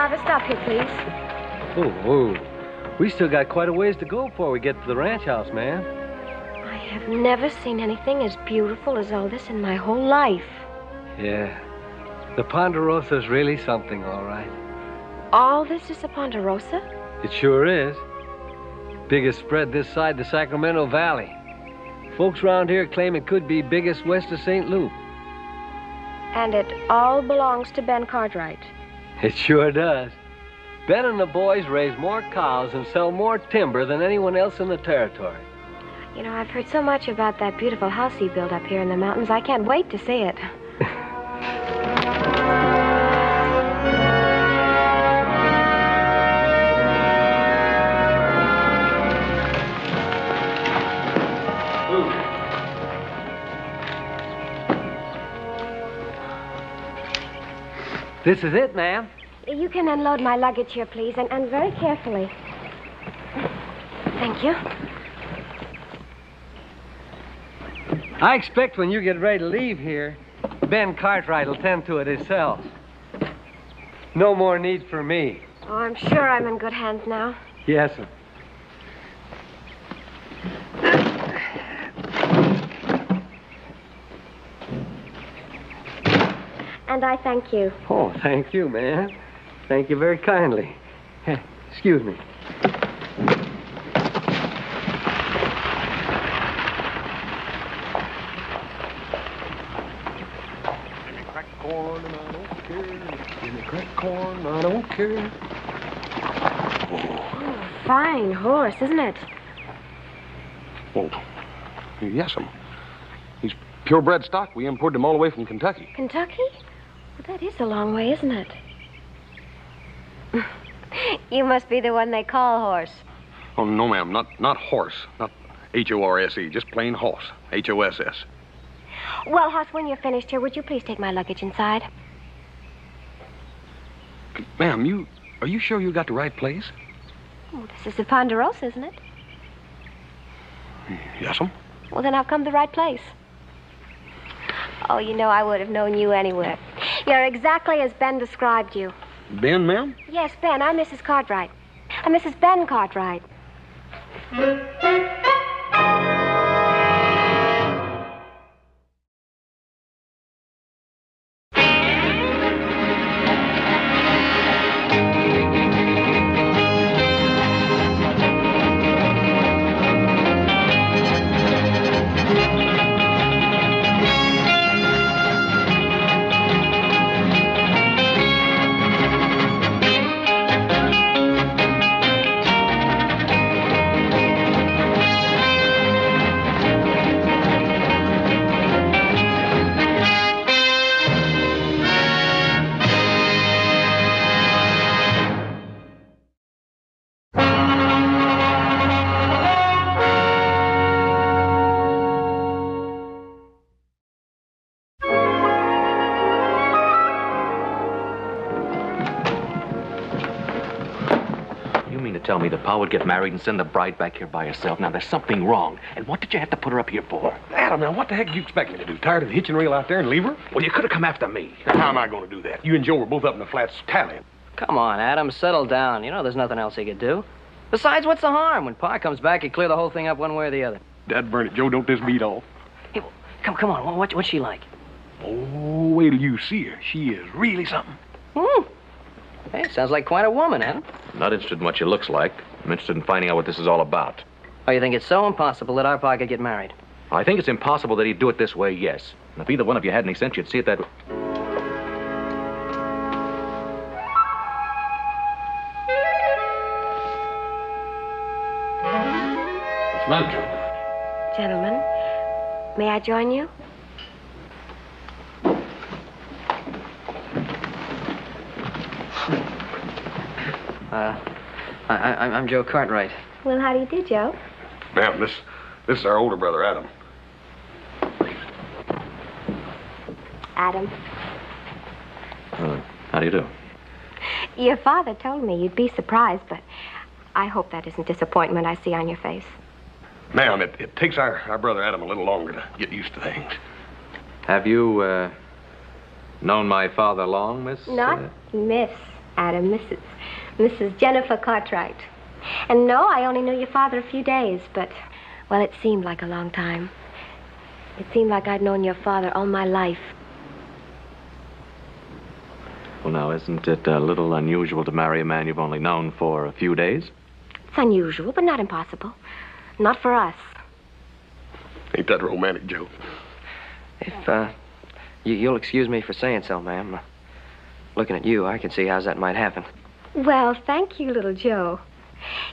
driver, stop here, please. Oh. We still got quite a ways to go before we get to the ranch house, ma'am. I have never seen anything as beautiful as all this in my whole life. Yeah. The Ponderosa's really something, all right. All this is a Ponderosa? It sure is. Biggest spread this side the Sacramento Valley. Folks around here claim it could be biggest west of St. Louis. And it all belongs to Ben Cartwright. It sure does. Ben and the boys raise more cows and sell more timber than anyone else in the territory. You know, I've heard so much about that beautiful house he built up here in the mountains. I can't wait to see it. This is it, ma'am. You can unload my luggage here, please, and very carefully. Thank you. I expect when you get ready to leave here, Ben Cartwright will tend to it himself. No more need for me. Oh, I'm sure I'm in good hands now. Yes, sir. And I thank you. Oh, thank you, ma'am. Thank you very kindly. Excuse me. Crack corn and I don't care. Give me crack corn, I don't care. Oh, fine horse, isn't it? Oh, yes'm. He's purebred stock. We imported him all the way from Kentucky. Kentucky? Well, that is a long way, isn't it? You must be the one they call horse. Oh, no, ma'am. Not horse. Not H-O-R-S-E. Just plain hoss. H-O-S-S. Well, Hoss, when you're finished here, would you please take my luggage inside? Ma'am, are you sure you got the right place? Oh, this is the Ponderosa, isn't it? Yes'm. Well, then I've come to the right place. Oh, you know, I would have known you anywhere. You're exactly as Ben described you. Ben, ma'am? Yes, Ben. I'm Mrs. Cartwright. I'm Mrs. Ben Cartwright. Tell me the Pa would get married and send the bride back here by herself. Now, there's something wrong. And what did you have to put her up here for? Adam, now, what the heck do you expect me to do? Tired of the hitching rail out there and leave her? Well, you could have come after me. Now, how am I going to do that? You and Joe were both up in the flats tallying. Come on, Adam, settle down. You know there's nothing else he could do. Besides, what's the harm? When Pa comes back, he'd clear the whole thing up one way or the other. Dad burn it, Joe, don't this beat off? Hey, well, come on. What's she like? Oh, wait till you see her. She is really something. Hey, sounds like quite a woman, Adam. I'm not interested in what she looks like. I'm interested in finding out what this is all about. Oh, you think it's so impossible that our Pa could get married? I think it's impossible that he'd do it this way, yes. And if either one of you had any sense, you'd see it that way. What's that? Gentlemen, may I join you? I'm Joe Cartwright. Well, how do you do, Joe? Ma'am, this is our older brother, Adam. Adam. How do you do? Your father told me you'd be surprised, but I hope that isn't disappointment I see on your face. Ma'am, it takes our brother Adam a little longer to get used to things. Have you, known my father long, Miss? Not Miss Adam, Mrs. Jennifer Cartwright. And no, I only knew your father a few days, but, well, it seemed like a long time. It seemed like I'd known your father all my life. Well, now, isn't it a little unusual to marry a man you've only known for a few days? It's unusual, but not impossible. Not for us. Ain't that romantic, Joe? If, you'll excuse me for saying so, ma'am. Looking at you, I can see how that might happen. Well, thank you, little Joe.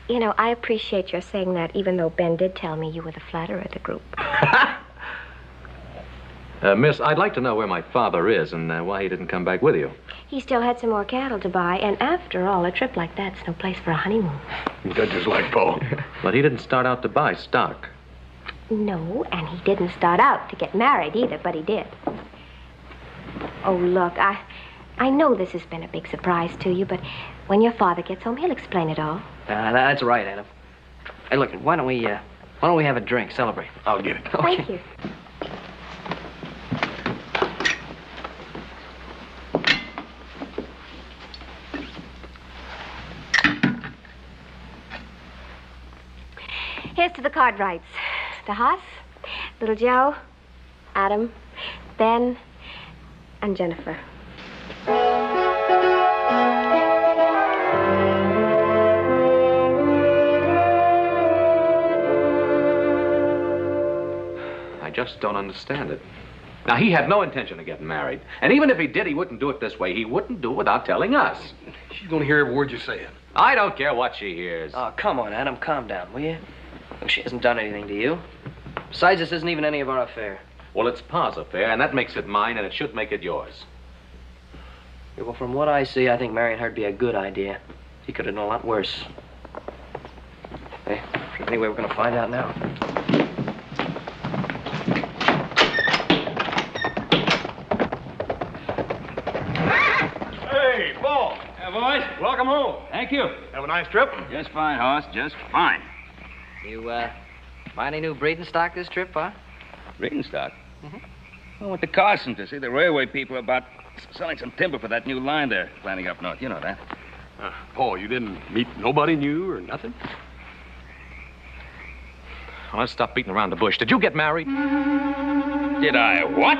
You know, I appreciate your saying that, even though Ben did tell me you were the flatterer of the group. Miss, I'd like to know where my father is and why he didn't come back with you. He still had some more cattle to buy, and after all, a trip like that's no place for a honeymoon. That's just like Paul. But he didn't start out to buy stock. No, and he didn't start out to get married either, but he did. Oh, look, I know this has been a big surprise to you, but when your father gets home, he'll explain it all. That's right, Adam. Hey, look, why don't we have a drink, celebrate? I'll get it. Okay. Thank you. Here's to the Cartwrights. To Hoss, little Joe, Adam, Ben, and Jennifer. I just don't understand it. Now, he had no intention of getting married. And even if he did, he wouldn't do it this way. He wouldn't do it without telling us. She's gonna hear every word you're saying. I don't care what she hears. Oh, come on, Adam, calm down, will you? Look, she hasn't done anything to you. Besides, this isn't even any of our affair. Well, it's Pa's affair, and that makes it mine, and it should make it yours. Yeah, well, from what I see, I think marrying her'd be a good idea. He could have done a lot worse. Hey, anyway, we're gonna find out now. Hey, Paul. Yeah, boys. Welcome home. Thank you. Have a nice trip? Just fine, Hoss. Just fine. You, buy any new breeding stock this trip, huh? Breeding stock? I went to Carson to see the railway people about selling some timber for that new line they're planning up north. You know that. Paul, you didn't meet nobody new or nothing? Well, let's stop beating around the bush. Did you get married? Did I what?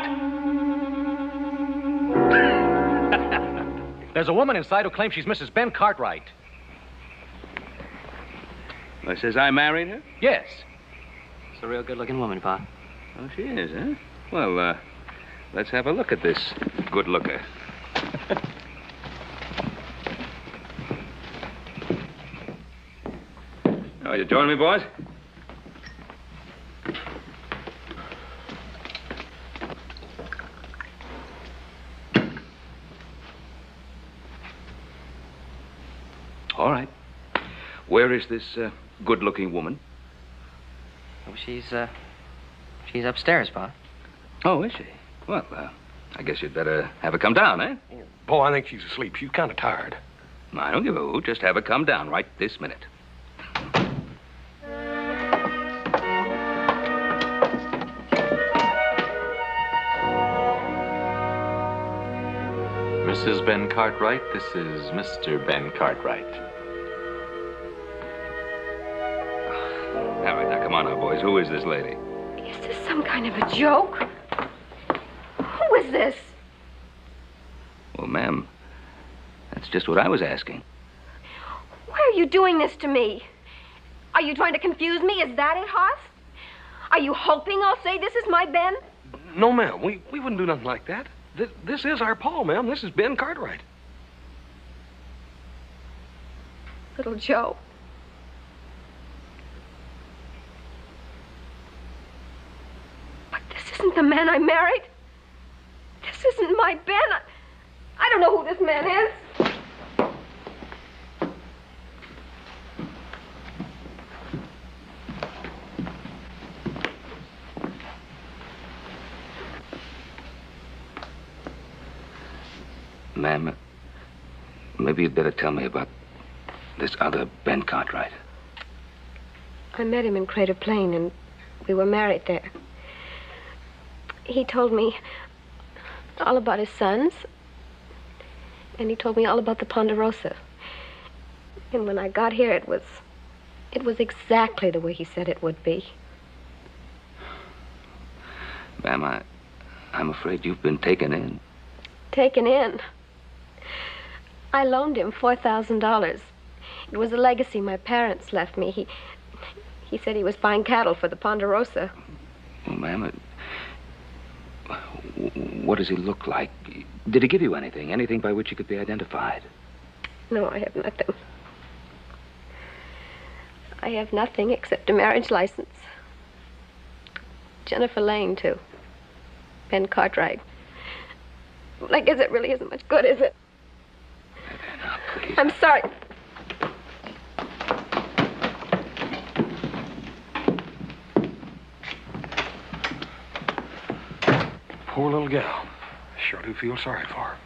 There's a woman inside who claims she's Mrs. Ben Cartwright. I says I married her? Yes. It's a real good-looking woman, Pa. Oh, she is, huh? Well, let's have a look at this good looker. Oh, you join me, boys? All right. Where is this good-looking woman? Oh, she's upstairs, Pa. Oh, is she? Well, I guess you'd better have her come down, eh? Paul, I think she's asleep. She's kind of tired. I don't give a hoot. Just have her come down right this minute. Mrs. Ben Cartwright, this is Mr. Ben Cartwright. All right, now, come on now, boys. Who is this lady? Is this some kind of a joke? Who is this? Well, ma'am, that's just what I was asking. Why are you doing this to me? Are you trying to confuse me? Is that it, Hoss? Are you hoping I'll say this is my Ben? No, ma'am. We wouldn't do nothing like that. This is our Paul, ma'am. This is Ben Cartwright. Little Joe. But this isn't the man I married. This isn't my Ben. I don't know who this man is. Ma'am, maybe you'd better tell me about this other Ben Cartwright. I met him in Crater Plain, and we were married there. He told me all about his sons. And he told me all about the Ponderosa. And when I got here, it was exactly the way he said it would be. Ma'am, I'm afraid you've been taken in. Taken in. I loaned him $4,000. It was a legacy my parents left me. He said he was buying cattle for the Ponderosa. Well, ma'am, what does he look like? Did he give you anything? Anything by which he could be identified? No, I have nothing. I have nothing except a marriage license. Jennifer Lane, too. Ben Cartwright. Well, I guess it really isn't much good, is it? Now, please. I'm sorry. Poor little gal. Sure do feel sorry for her.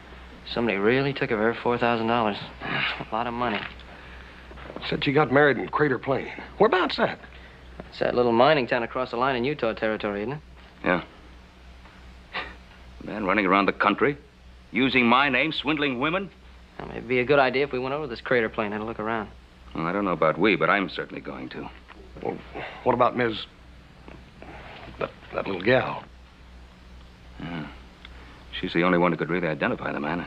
Somebody really took of her $4,000. That's a lot of money. Said she got married in Crater Plain. Whereabouts that? It's that little mining town across the line in Utah territory, isn't it? Yeah. Man running around the country, using my name, swindling women. Well, it'd be a good idea if we went over to this Crater Plain, had a look around. Well, I don't know about we, but I'm certainly going to. Well, what about Ms. That little gal? Yeah. She's the only one who could really identify the man.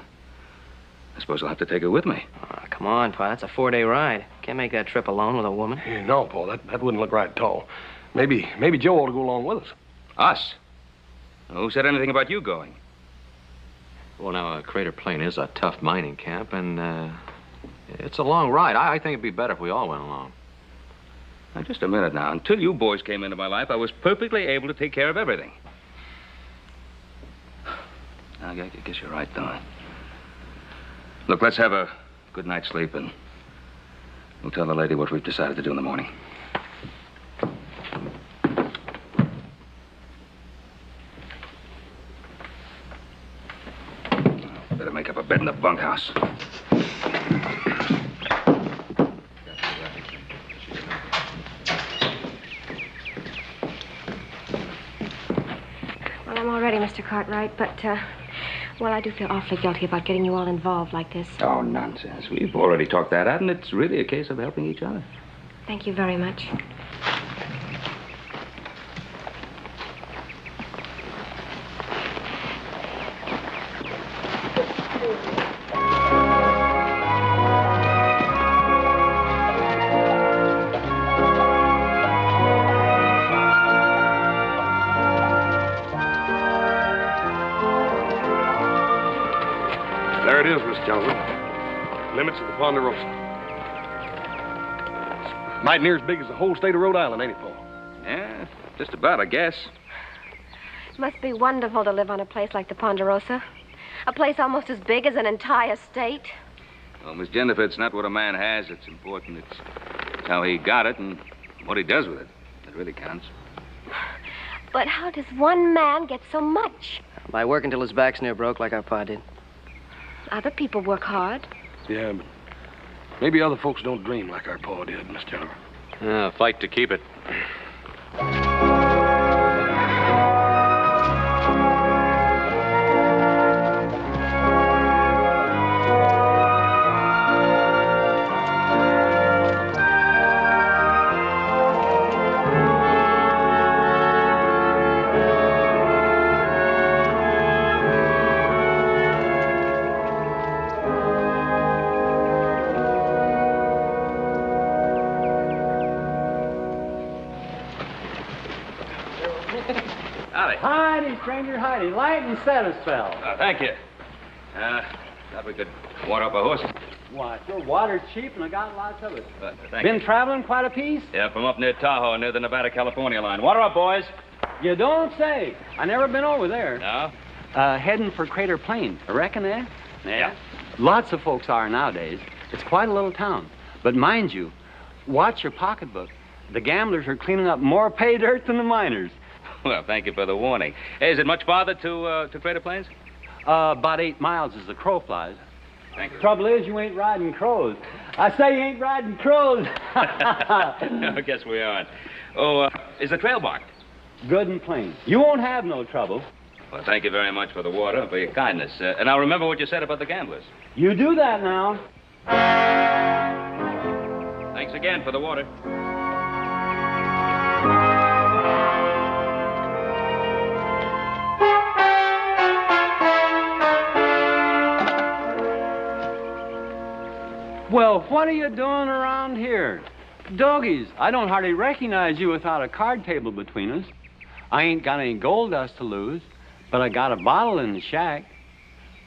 I suppose I'll have to take her with me. Oh, come on, Pa. That's a 4-day ride. Can't make that trip alone with a woman. Yeah, no, Paul, that wouldn't look right at all. Maybe Joe ought to go along with us. Us? Who said anything about you going? Well, now, Crater Plain is a tough mining camp, and it's a long ride. I think it'd be better if we all went along. Now, just a minute now. Until you boys came into my life, I was perfectly able to take care of everything. I guess you're right, though. Look, let's have a good night's sleep, and we'll tell the lady what we've decided to do in the morning. Better make up a bed in the bunkhouse. Well, I'm all ready, Mr. Cartwright, but, well, I do feel awfully guilty about getting you all involved like this. Oh, nonsense. We've already talked that out, and it's really a case of helping each other. Thank you very much. There it is, Miss Johnson. Limits of the Ponderosa. It's mighty near as big as the whole state of Rhode Island, ain't it, Paul? Yeah, just about, I guess. It must be wonderful to live on a place like the Ponderosa. A place almost as big as an entire state. Well, Miss Jennifer, it's not what a man has that's important. It's how he got it and what he does with it that really counts. But how does one man get so much? By working till his back's near broke like our Pa did. Other people work hard. Yeah, but maybe other folks don't dream like our Pa did, Miss Jennifer. Fight to keep it. Heidi, stranger, Heidi. Light and set a spell. Thank you. Thought we could water up a horse. Why, sure, water's cheap and I got lots of it. Thank Been you. traveling quite a piece? Yeah, from up near Tahoe, near the Nevada-California line. Water up, boys. You don't say. I never been over there. No? Heading for Crater Plain. I reckon, eh? Yeah. Lots of folks are nowadays. It's quite a little town. But mind you, watch your pocketbook. The gamblers are cleaning up more pay dirt than the miners. Well, thank you for the warning. Hey, is it much farther to Crater Plains? About 8 miles as the crow flies. Thank you. Trouble is, you ain't riding crows. I say you ain't riding crows. I guess we aren't. Oh, is the trail marked? Good and plain. You won't have no trouble. Well, thank you very much for the water and for your kindness. And I'll remember what you said about the gamblers. You do that now. Thanks again for the water. Well, what are you doing around here? Doggies, I don't hardly recognize you without a card table between us. I ain't got any gold dust to lose, but I got a bottle in the shack.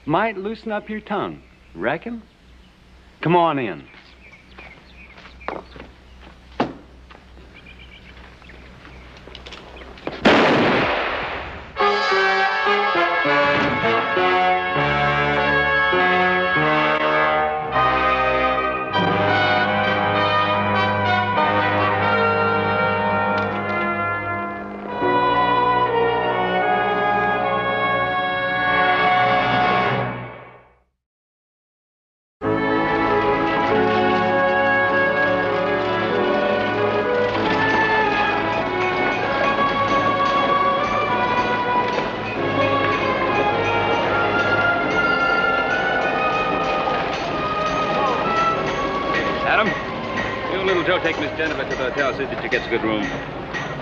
Might loosen up your tongue, reckon? Come on in. Take Miss Jennifer to the hotel, see that she gets a good room.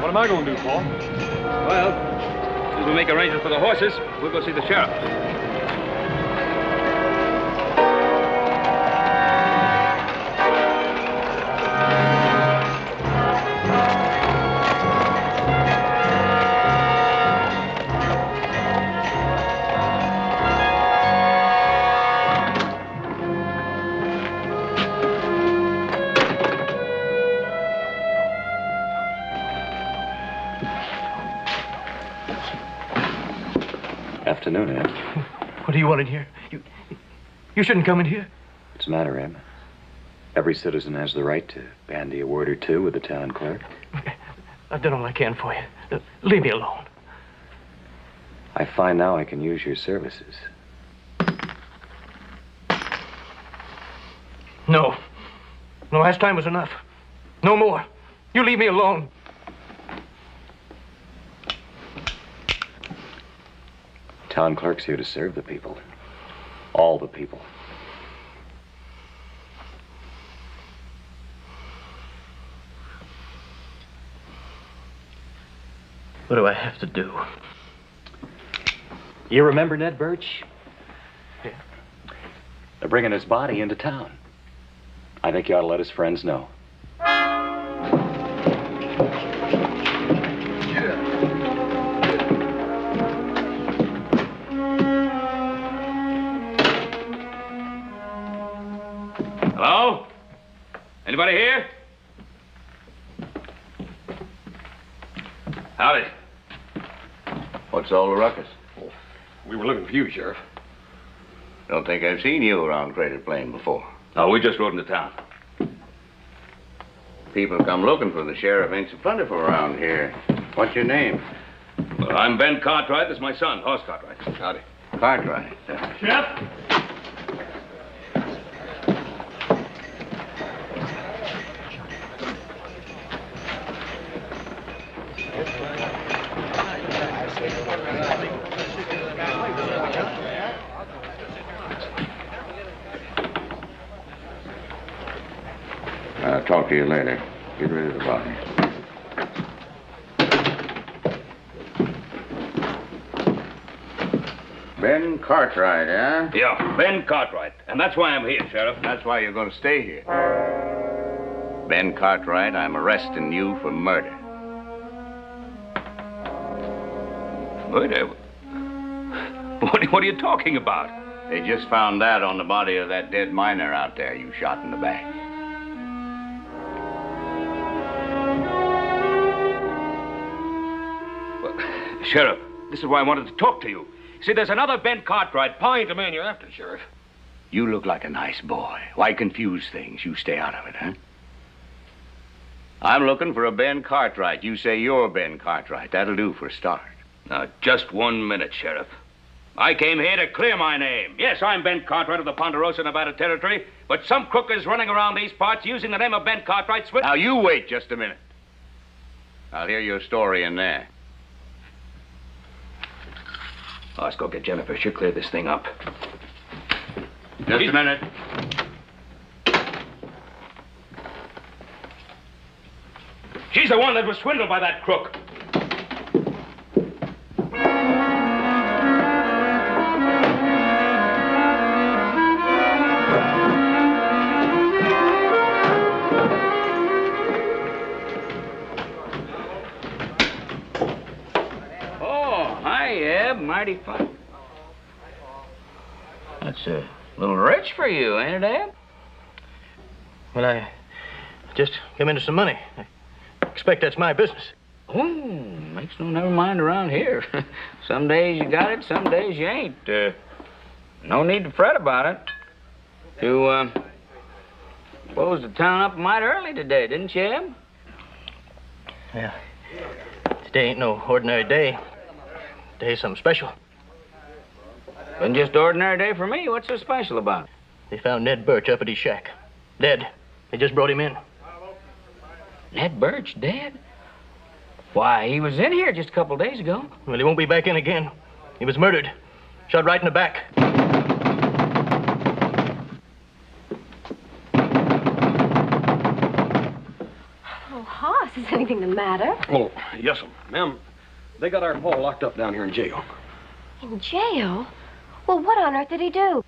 What am I going to do, Paul? Well, as we make arrangements for the horses, we'll go see the sheriff. Afternoon, Ed. What do you want in here? You shouldn't come in here. What's the matter, Ed? Every citizen has the right to bandy a word or two with the town clerk. I've done all I can for you. Leave me alone. I find now I can use your services. No. The last time was enough. No more. You leave me alone. Town clerk's here to serve the people. All the people. What do I have to do? You remember Ned Birch? Yeah. They're bringing his body into town. I think you ought to let his friends know. Hello? Anybody here? Howdy. What's all the ruckus? We were looking for you, Sheriff. Don't think I've seen you around Crater Plain before. Oh, we just rode into town. People come looking for the sheriff. Ain't so plentiful around here. What's your name? Well, I'm Ben Cartwright. This is my son, Hoss Cartwright. Howdy. Cartwright. Sheriff? I'll talk to you later. Get rid of the body. Ben Cartwright, huh? Yeah, Ben Cartwright. And that's why I'm here, Sheriff. That's why you're going to stay here. Ben Cartwright, I'm arresting you for murder. Murder? What are you talking about? They just found that on the body of that dead miner out there you shot in the back. Sheriff, this is why I wanted to talk to you. See, there's another Ben Cartwright. Pa ain't the man you're after, Sheriff. You look like a nice boy. Why confuse things? You stay out of it, huh? I'm looking for a Ben Cartwright. You say you're Ben Cartwright. That'll do for a start. Now, just 1 minute, Sheriff. I came here to clear my name. Yes, I'm Ben Cartwright of the Ponderosa, Nevada Territory, but some crook is running around these parts using the name of Ben Cartwright. Now, you wait just a minute. I'll hear your story in there. Oh, let's go get Jennifer. She'll clear this thing up. Just a minute. She's the one that was swindled by that crook. Oh, hi, Eb. Mighty fine. That's a little rich for you, ain't it, Eb? Well, I just come into some money. I expect that's my business. Oh, makes no never mind around here. Some days you got it, some days you ain't. No need to fret about it. You, closed the town up mighty early today, didn't you, Eb? Yeah. Today ain't no ordinary day. Today's something special. Wasn't just an ordinary day for me. What's so special about it? They found Ned Birch up at his shack. Dead. They just brought him in. Ned Birch dead? Why, he was in here just a couple days ago. Well, he won't be back in again. He was murdered. Shot right in the back. Oh, Hoss, is anything the matter? Oh, yes, ma'am. They got our Paul locked up down here in jail. In jail? Well, what on earth did he do?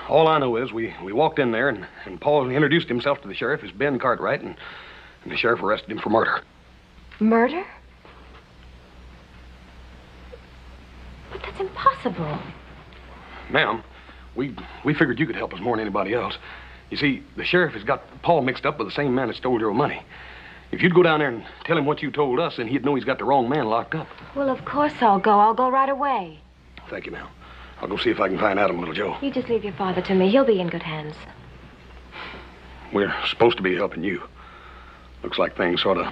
All I know is we walked in there, and Paul introduced himself to the sheriff as Ben Cartwright, and the sheriff arrested him for murder. Murder? But that's impossible. Ma'am, we figured you could help us more than anybody else. You see, the sheriff has got Paul mixed up with the same man that stole your money. If you'd go down there and tell him what you told us, then he'd know he's got the wrong man locked up. Well, of course I'll go. I'll go right away. Thank you, ma'am. I'll go see if I can find Adam, little Joe. You just leave your father to me. He'll be in good hands. We're supposed to be helping you. Looks like things sort of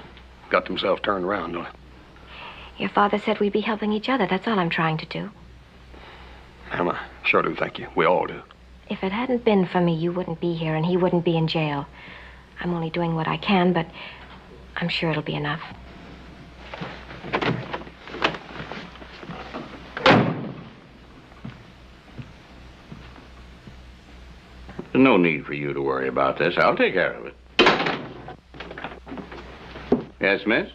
got themselves turned around, don't it? Your father said we'd be helping each other. That's all I'm trying to do. Ma'am, I sure do thank you. We all do. If it hadn't been for me, you wouldn't be here and he wouldn't be in jail. I'm only doing what I can, but I'm sure it'll be enough. There's no need for you to worry about this. I'll take care of it. Yes, miss?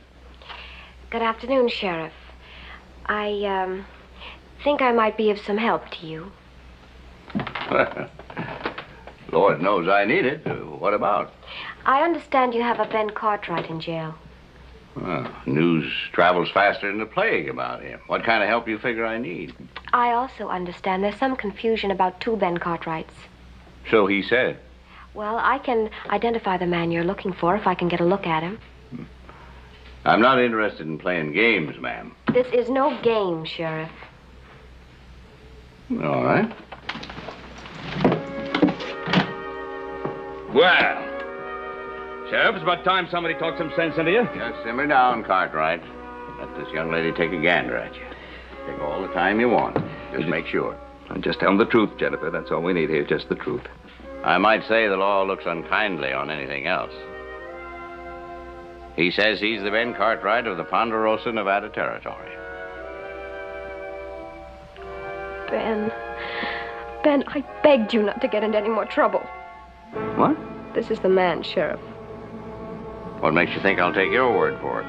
Good afternoon, Sheriff. I think I might be of some help to you. Lord knows I need it. What about? I understand you have a Ben Cartwright in jail. Well, news travels faster than the plague about him. What kind of help you figure I need? I also understand there's some confusion about two Ben Cartwrights. So he said. Well, I can identify the man you're looking for if I can get a look at him. I'm not interested in playing games, ma'am. This is no game, Sheriff. All right. Well, Sheriff, it's about time somebody talked some sense into you. Just simmer down, Cartwright. Let this young lady take a gander at you. Take all the time you want. Just make sure. And just tell them the truth, Jennifer. That's all we need here, just the truth. I might say the law looks unkindly on anything else. He says he's the Ben Cartwright of the Ponderosa, Nevada Territory. Ben, I begged you not to get into any more trouble. What? This is the man, Sheriff. What makes you think I'll take your word for it?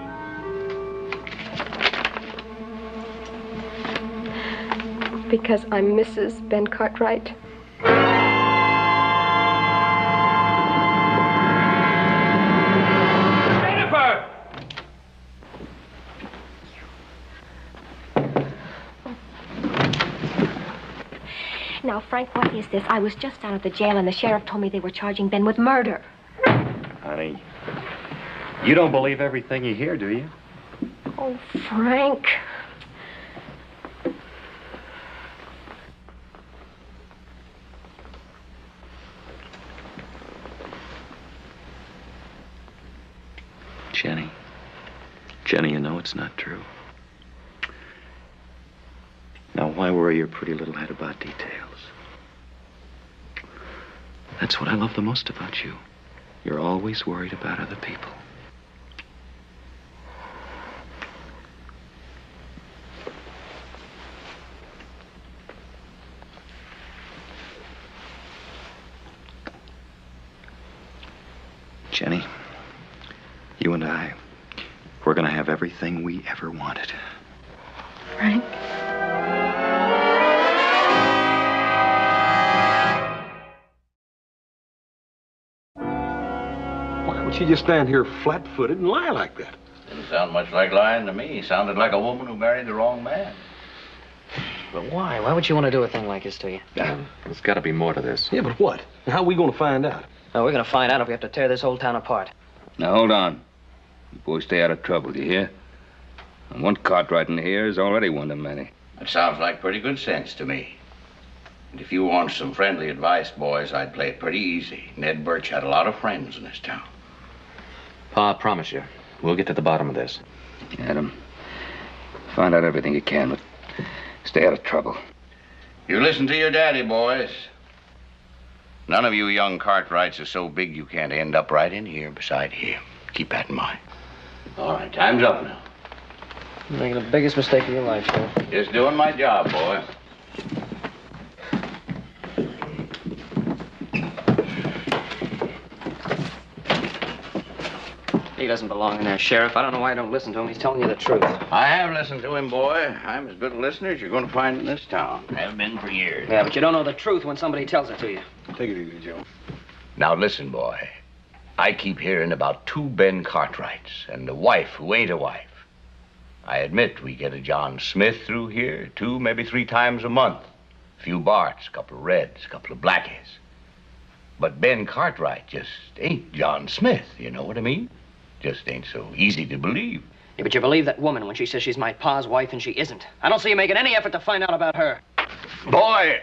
Because I'm Mrs. Ben Cartwright. Jennifer! Now, Frank, what is this? I was just down at the jail, and the sheriff told me they were charging Ben with murder. Honey, you don't believe everything you hear, do you? Oh, Frank. Jenny, you know it's not true. Now, why worry your pretty little head about details? That's what I love the most about you. You're always worried about other people. everything we ever wanted. Frank? Why would she just stand here flat-footed and lie like that? Didn't sound much like lying to me. Sounded like a woman who married the wrong man. But why? Why would she want to do a thing like this to you? There's got to be more to this. Yeah, but what? How are we going to find out? Oh, we're going to find out if we have to tear this whole town apart. Now, hold on. You boys stay out of trouble, do you hear? And one Cartwright in here is already one too many. That sounds like pretty good sense to me. And if you want some friendly advice, boys, I'd play it pretty easy. Ned Birch had a lot of friends in this town. Pa, I promise you, we'll get to the bottom of this. Adam, find out everything you can, but stay out of trouble. You listen to your daddy, boys. None of you young Cartwrights are so big you can't end up right in here beside him. Keep that in mind. All right, time's up now. You're making the biggest mistake of your life, Sheriff. Just doing my job, boy. He doesn't belong in there, Sheriff. I don't know why I don't listen to him. He's telling you the truth. I have listened to him, boy. I'm as good a listener as you're going to find in this town. Have been for years. Yeah, but you don't know the truth when somebody tells it to you. Take it easy, Joe. Now listen, boy. I keep hearing about 2 Ben Cartwrights and a wife who ain't a wife. I admit we get a John Smith through here 2, maybe 3 times a month. A few Barts, a couple of Reds, a couple of Blackies. But Ben Cartwright just ain't John Smith, you know what I mean? Just ain't so easy to believe. Yeah, but you believe that woman when she says she's my pa's wife and she isn't. I don't see you making any effort to find out about her. Boy,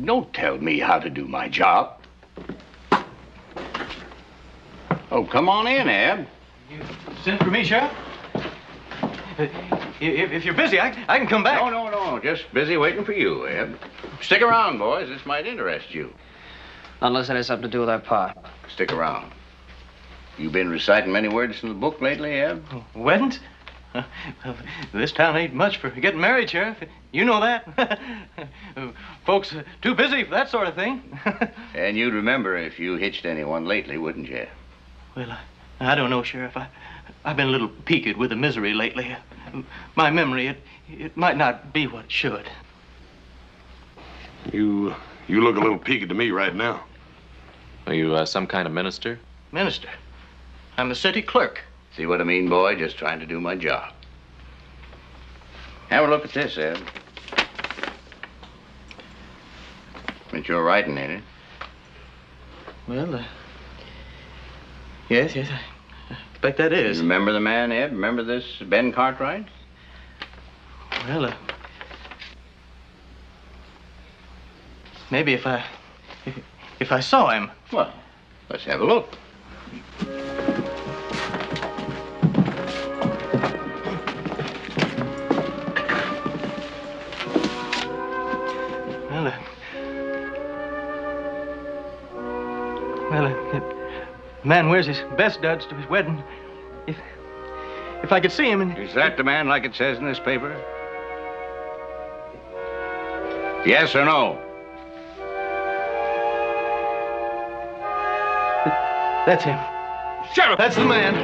don't tell me how to do my job. Oh, come on in, Ab. You sent for me, Sheriff? If you're busy, I can come back. No. Just busy waiting for you, Ab. Stick around, boys. This might interest you. Unless it has something to do with our pa. Stick around. You been reciting many words from the book lately, Ab? Weddings? This town ain't much for getting married, Sheriff. You know that. Folks too busy for that sort of thing. And you'd remember if you hitched anyone lately, wouldn't you? Well, I don't know, Sheriff. I've been a little peaked with the misery lately. My memory, it might not be what it should. You look a little peaked to me right now. Are you some kind of minister? Minister? I'm a city clerk. See what I mean, boy? Just trying to do my job. Have a look at this, Ed. It's your writing, ain't it? Well, yes, I expect that is. You remember the man, Ed? Remember this Ben Cartwright? Well, maybe if I saw him. Well, let's have a look. Man wears his best duds to his wedding. If I could see him and... Is that the man like it says in this paper? Yes or no? That's him. Sheriff! That's the man.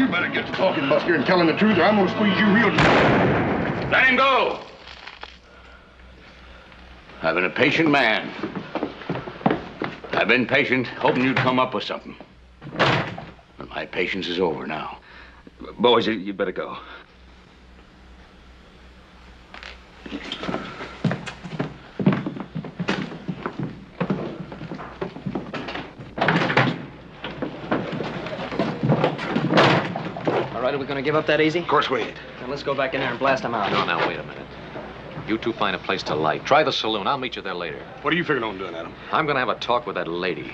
You better get to talking, Buster, and telling the truth, or I'm gonna squeeze you real tight. Let him go! I've been a patient man. I've been patient, hoping you'd come up with something. But my patience is over now. Boys, you better go. All right, are we going to give up that easy? Of course we ain't. Then let's go back in there and blast them out. No, now, wait a minute. You two find a place to light. Try the saloon. I'll meet you there later. What are you figuring on doing, Adam? I'm going to have a talk with that lady.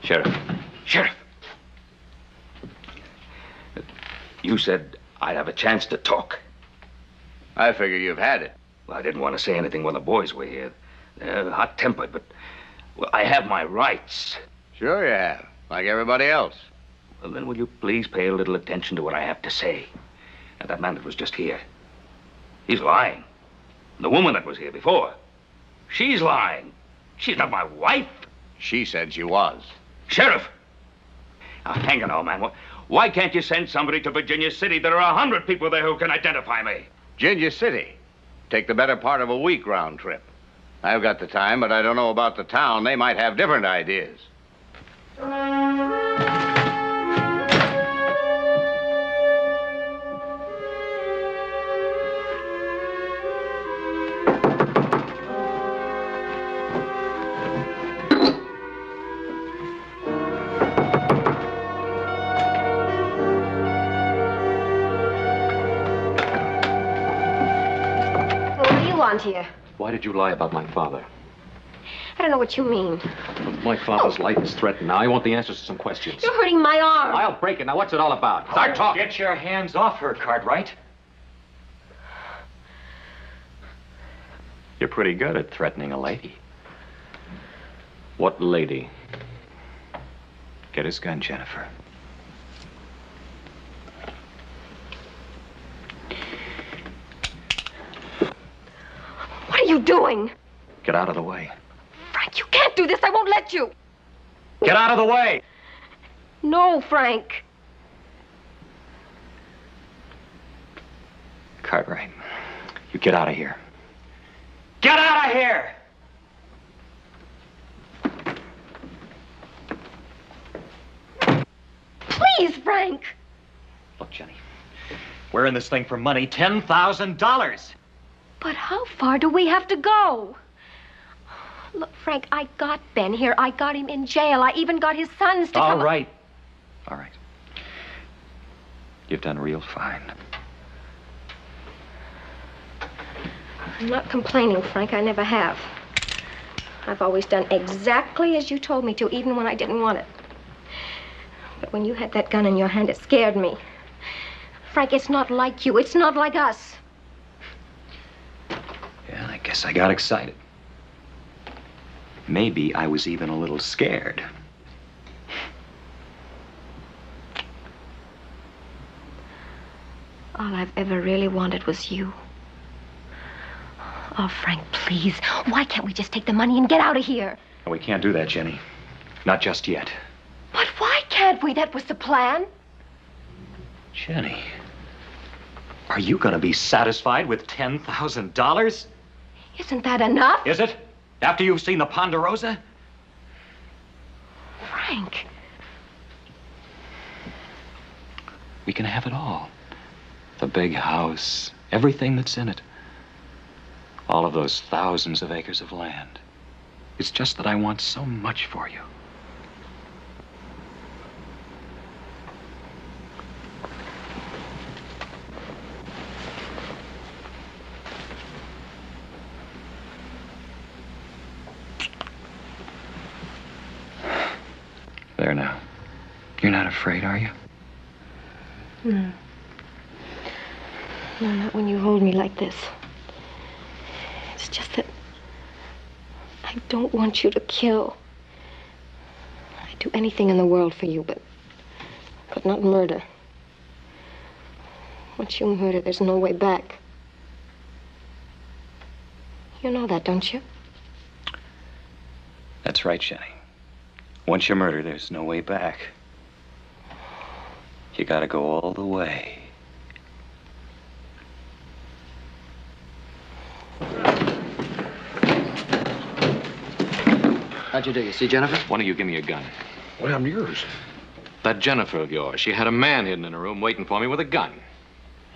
Sheriff. Sheriff. You said I'd have a chance to talk. I figure you've had it. Well, I didn't want to say anything when the boys were here. They're hot-tempered, but well, I have my rights. Sure you have, like everybody else. Well, then will you please pay a little attention to what I have to say? Now, that man that was just here, he's lying. The woman that was here before, she's lying. She's not my wife. She said she was. Sheriff! Now, hang on, old man. Why can't you send somebody to Virginia City? There are 100 people there who can identify me. Virginia City. Take the better part of a week round trip. I've got the time, but I don't know about the town. They might have different ideas. Here. Why did you lie about my father? I don't know what you mean. My father's life is threatened now. I want the answers to some questions. You're hurting my arm. I'll break it. Now, what's it all about? Start talking. Get your hands off her, Cartwright. You're pretty good at threatening a lady. What lady? Get his gun, Jennifer. What are you doing? Get out of the way. Frank, you can't do this. I won't let you. Get out of the way! No, Frank. Cartwright, you get out of here. Get out of here! Please, Frank. Look, Jenny, we're in this thing for money, $10,000. But how far do we have to go? Look, Frank, I got Ben here. I got him in jail. I even got his sons to come. All right. All right. You've done real fine. I'm not complaining, Frank. I never have. I've always done exactly as you told me to, even when I didn't want it. But when you had that gun in your hand, it scared me. Frank, it's not like you. It's not like us. Yeah, I guess I got excited. Maybe I was even a little scared. All I've ever really wanted was you. Oh, Frank, please. Why can't we just take the money and get out of here? We can't do that, Jenny. Not just yet. But why can't we? That was the plan. Jenny, are you going to be satisfied with $10,000? Isn't that enough? Is it? After you've seen the Ponderosa? Frank. We can have it all. The big house, everything that's in it. All of those thousands of acres of land. It's just that I want so much for you. There now. You're not afraid, are you? No. No, not when you hold me like this. It's just that I don't want you to kill. I'd do anything in the world for you, but not murder. Once you murder, there's no way back. You know that, don't you? That's right, Jenny. Once you murder, there's no way back. You gotta go all the way. How'd you do? You see Jennifer? Why don't you give me a gun? What happened to yours? That Jennifer of yours. She had a man hidden in her room waiting for me with a gun.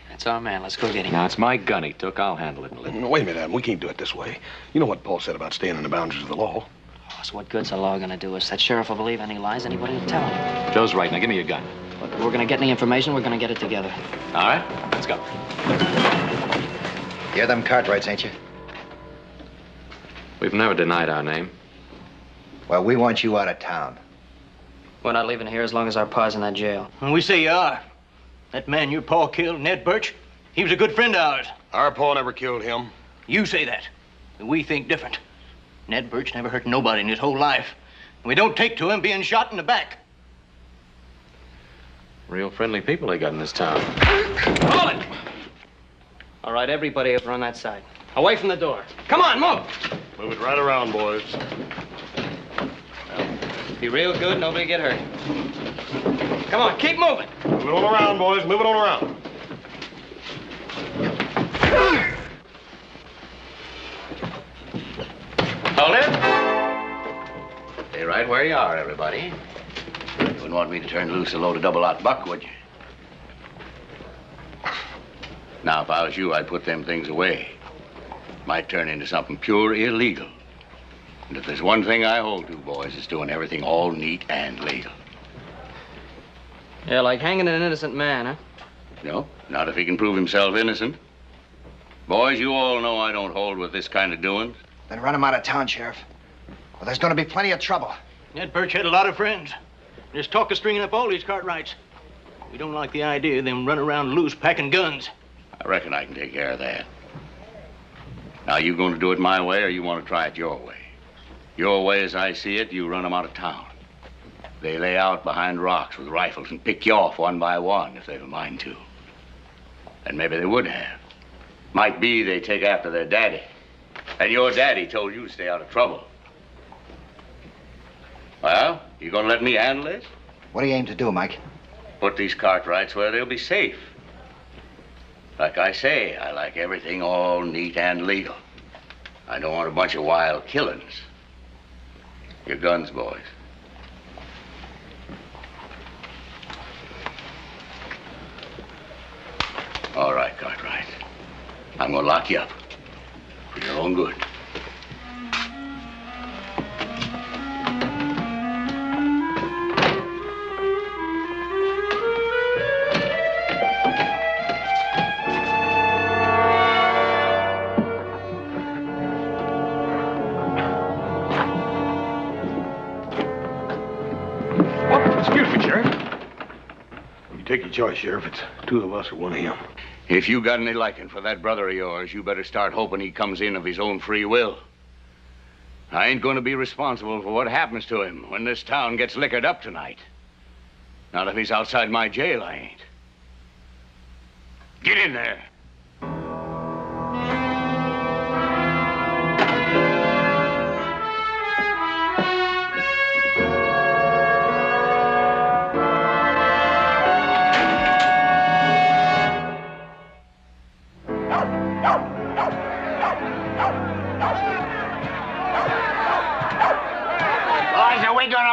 That's our man. Let's go get him. Now, it's my gun he took. I'll handle it in a little. No, wait a minute, Adam. We can't do it this way. You know what Paul said about staying in the boundaries of the law. Oh, so what good's the law gonna do us? That sheriff will believe any lies anybody will tell him. Joe's right. Now, give me your gun. Look, if we're gonna get any information, we're gonna get it together. All right, let's go. You're them Cartwrights, ain't you? We've never denied our name. Well, we want you out of town. We're not leaving here as long as our pa's in that jail. Well, we say you are. That man your pa killed, Ned Birch, he was a good friend of ours. Our pa never killed him. You say that. But we think different. Ned Birch never hurt nobody in his whole life. And we don't take to him being shot in the back. Real friendly people they got in this town. Hold it! All right, everybody over on that side. Away from the door. Come on, move! Move it right around, boys. Be real good, nobody get hurt. Come on, keep moving. Move it on around, boys. Move it on around. Hold it. Stay right where you are, everybody. You wouldn't want me to turn loose a load of double-out buck, would you? Now, if I was you, I'd put them things away. Might turn into something pure illegal. And if there's one thing I hold to, boys, it's doing everything all neat and legal. Yeah, like hanging an innocent man, huh? No, not if he can prove himself innocent. Boys, you all know I don't hold with this kind of doings. Then run him out of town, Sheriff. Well, there's going to be plenty of trouble. Ned Birch had a lot of friends. There's talk of stringing up all these Cartwrights. We don't like the idea of them running around loose packing guns. I reckon I can take care of that. Now, you going to do it my way, or you want to try it your way? Your way, as I see it, you run them out of town. They lay out behind rocks with rifles and pick you off one by one if they've a mind to. And maybe they would have. Might be they take after their daddy. And your daddy told you to stay out of trouble. Well, you gonna let me handle this? What do you aim to do, Mike? Put these Cartwrights where they'll be safe. Like I say, I like everything all neat and legal. I don't want a bunch of wild killings. Your guns, boys. All right, Cartwright. I'm gonna lock you up. For your own good. Excuse me, Sheriff. You take your choice, Sheriff. It's two of us or one of him. If you got any liking for that brother of yours, you better start hoping he comes in of his own free will. I ain't going to be responsible for what happens to him when this town gets liquored up tonight. Not if he's outside my jail, I ain't. Get in there.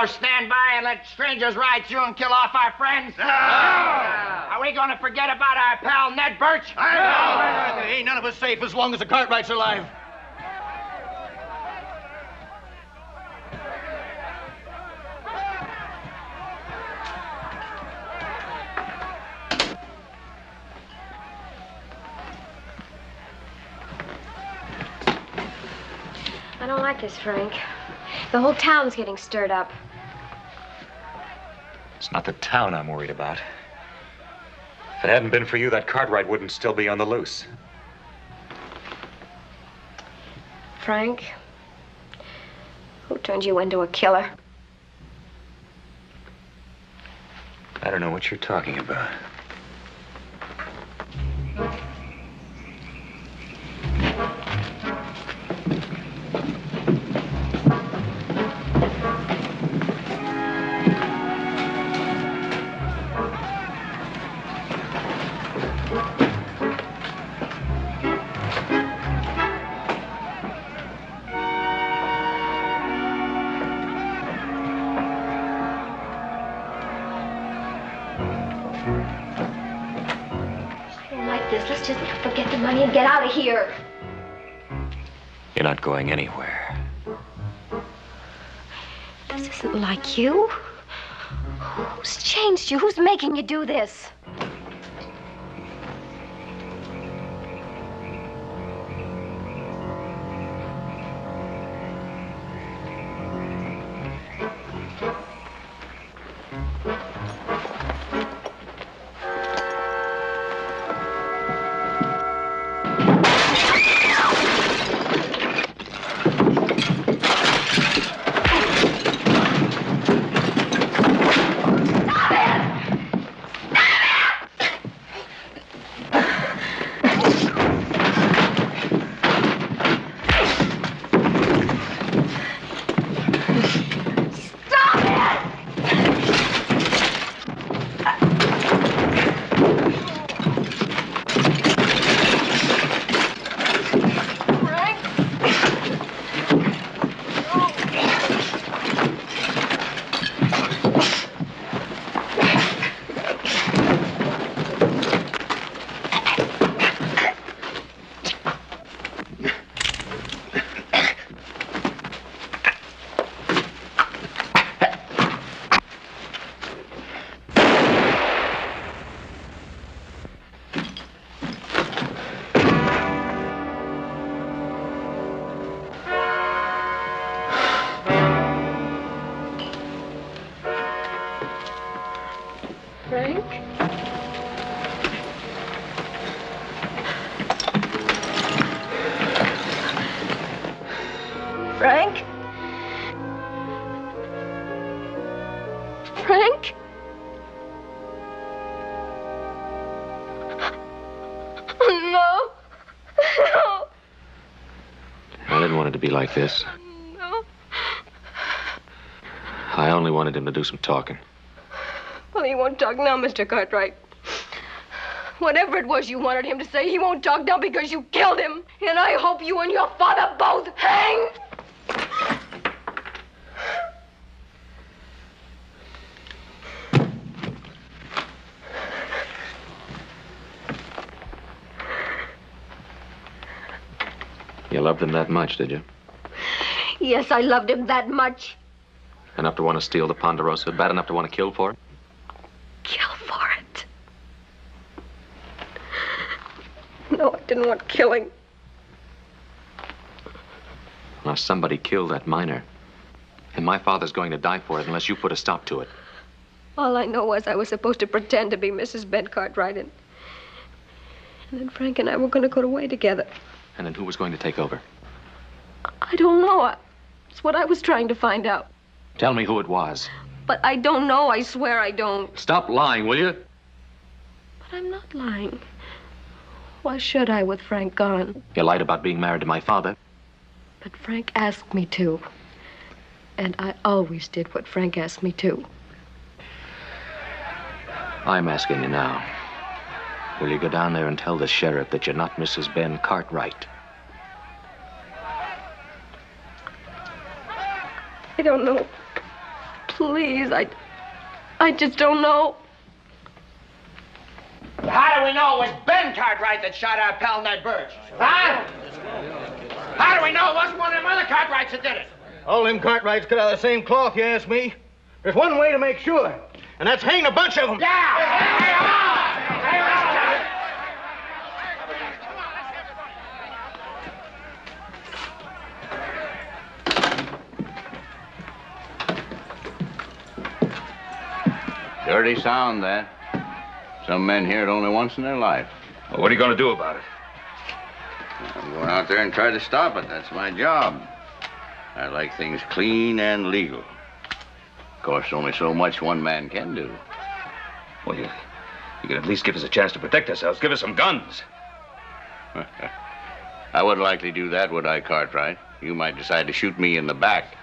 Stand by and let strangers ride through and kill off our friends? No! Are we going to forget about our pal Ned Birch? No! Ain't none of us safe as long as the Cartwrights are alive. I don't like this, Frank. The whole town's getting stirred up. It's not the town I'm worried about. If it hadn't been for you, that Cartwright wouldn't still be on the loose. Frank, who turned you into a killer? I don't know what you're talking about. Let's just forget the money and get out of here. You're not going anywhere. This isn't like you. Who's changed you? Who's making you do this? No. No. I didn't want it to be like this. No. I only wanted him to do some talking. Well, he won't talk now, Mr. Cartwright. Whatever it was you wanted him to say, he won't talk now because you killed him. And I hope you and your father both hang. You loved him that much, did you? Yes, I loved him that much. Enough to want to steal the Ponderosa? Bad enough to want to kill for it? Kill for it. No, I didn't want killing. Now, somebody killed that miner. And my father's going to die for it unless you put a stop to it. All I know was I was supposed to pretend to be Mrs. Ben Cartwright, and then Frank and I were going to go away together. And then who was going to take over? I don't know. It's what I was trying to find out. Tell me who it was. But I don't know. I swear I don't. Stop lying, will you? But I'm not lying. Why should I with Frank gone? You lied about being married to my father. But Frank asked me to. And I always did what Frank asked me to. I'm asking you now. Will you go down there and tell the sheriff that you're not Mrs. Ben Cartwright? I don't know. Please, I just don't know. How do we know it was Ben Cartwright that shot our pal Ned Birch? Huh? How do we know it wasn't one of them other Cartwrights that did it? All them Cartwrights cut out of the same cloth, you ask me. There's one way to make sure, and that's hang a bunch of them. Dirty sound, that. Some men hear it only once in their life. Well, what are you going to do about it? I'm going out there and try to stop it. That's my job. I like things clean and legal. Of course, only so much one man can do. Well, you can at least give us a chance to protect ourselves. Give us some guns. I wouldn't likely do that, would I, Cartwright? You might decide to shoot me in the back.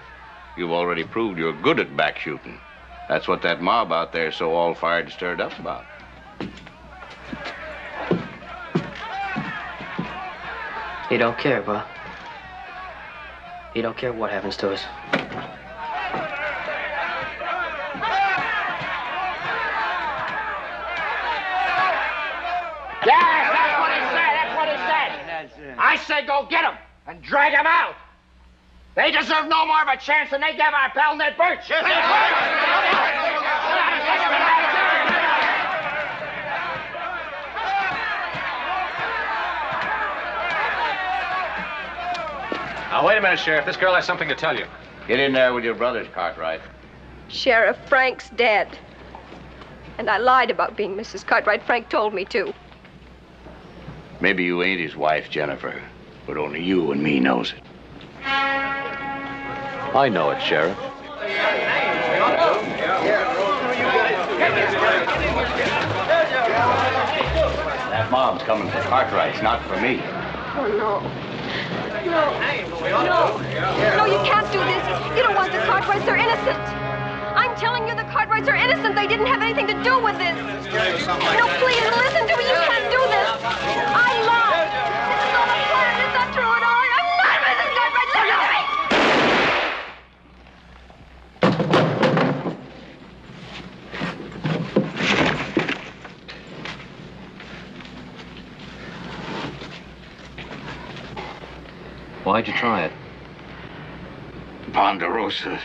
You've already proved you're good at back shooting. That's what that mob out there is so all fired and stirred up about. He don't care, Pa. He don't care what happens to us. Yes, that's what he said. That's what he said. I say go get him and drag him out. They deserve no more of a chance than they gave our pal Ned Birch. Now, wait a minute, Sheriff. This girl has something to tell you. Get in there with your brothers, Cartwright. Sheriff, Frank's dead. And I lied about being Mrs. Cartwright. Frank told me to. Maybe you ain't his wife, Jennifer, but only you and me knows it. I know it, Sheriff. That mob's coming for Cartwright's, not for me. Oh, no. No, you can't do this. You don't want the Cartwrights. They're innocent. I'm telling you, the Cartwrights are innocent. They didn't have anything to do with this. No, please, listen to me. You can't do this. I lied. This is all a plan. It's not true at all. I'm not Mrs. Cartwright. Listen to me. Why'd you try it? Ponderosa's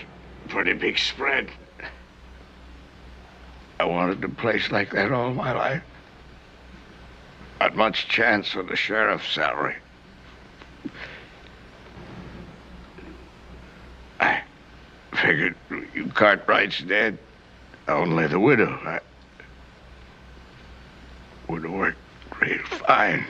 pretty big spread. I wanted a place like that all my life. Not much chance for the sheriff's salary. I figured you Cartwright's dead. Only the widow. I would have worked real fine.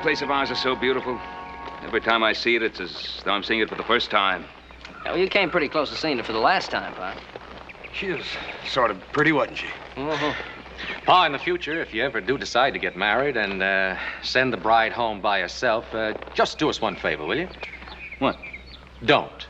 place of ours is so beautiful. Every time I see it, it's as though I'm seeing it for the first time. Yeah, well, you came pretty close to seeing it for the last time, Pa. She was sort of pretty, wasn't she? Mm-hmm. Pa, in the future, if you ever do decide to get married and send the bride home by herself, just do us one favor, will you? What? Don't.